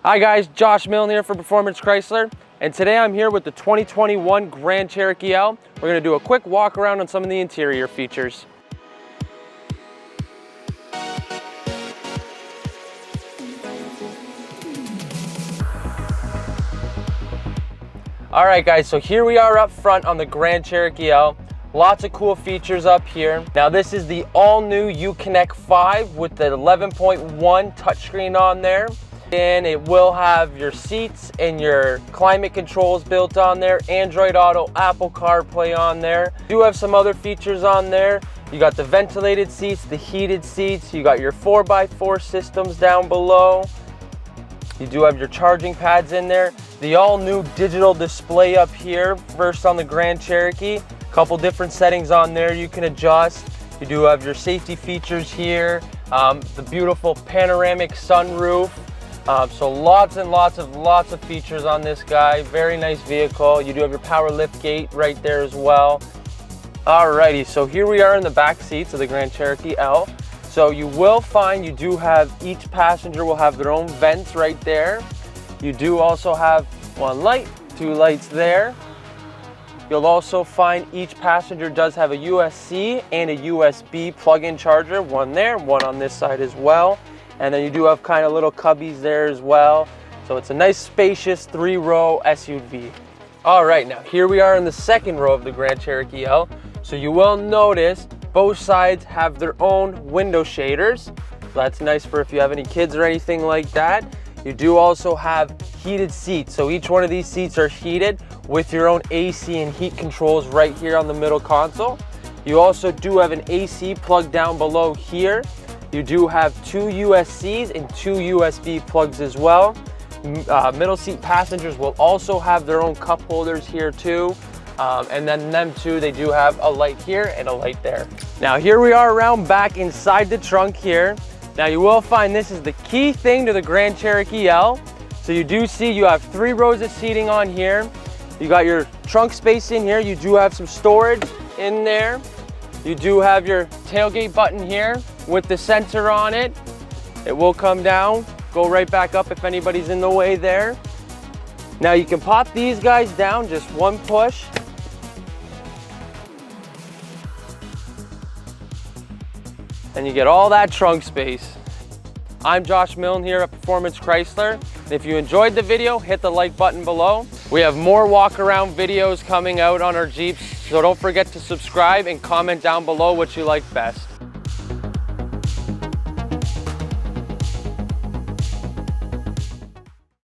Hi guys, Josh Milne here for Performance Chrysler, and today I'm here with the 2021 Grand Cherokee L. We're going to do a quick walk around on some of the interior features. Alright guys, so here we are up front on the Grand Cherokee L. Lots of cool features up here. Now this is the all-new Uconnect 5 with the 11.1 touchscreen on there. And it will have your seats and your climate controls built on there, Android Auto, Apple CarPlay on there. You do have some other features on there. You got the ventilated seats, the heated seats, you got your 4x4 systems down below. You do have your charging pads in there. The all-new digital display up here, first on the Grand Cherokee. A couple different settings on there you can adjust. You do have your safety features here, the beautiful panoramic sunroof. So lots of features on this guy. Very nice vehicle. You do have your power lift gate right there as well. Alrighty, so here we are in the back seats of the Grand Cherokee L. So you will find you do have, each passenger will have their own vents right there. You do also have one light, two lights there. You'll also find each passenger does have a USB and a USB plug-in charger, one there, one on this side as well. And then you do have kind of little cubbies there as well. So it's a nice spacious 3-row SUV. All right, now here we are in the second row of the Grand Cherokee L. So you will notice both sides have their own window shaders. So that's nice for if you have any kids or anything like that. You do also have heated seats. So each one of these seats are heated with your own AC and heat controls right here on the middle console. You also do have an AC plug down below here. You do have two USCs and two USB plugs as well. Middle seat passengers will also have their own cup holders here too. And then them too, they do have a light here and a light there. Now here we are around back inside the trunk here. Now you will find this is the key thing to the Grand Cherokee L. So you do see you have 3 rows of seating on here. You got your trunk space in here. You do have some storage in there. You do have your tailgate button here with the sensor on it. It will come down, go right back up if anybody's in the way there. Now you can pop these guys down, just one push. And you get all that trunk space. I'm Josh Milne here at Performance Chrysler. And if you enjoyed the video, hit the like button below. We have more walk around videos coming out on our Jeeps, so don't forget to subscribe and comment down below what you like best.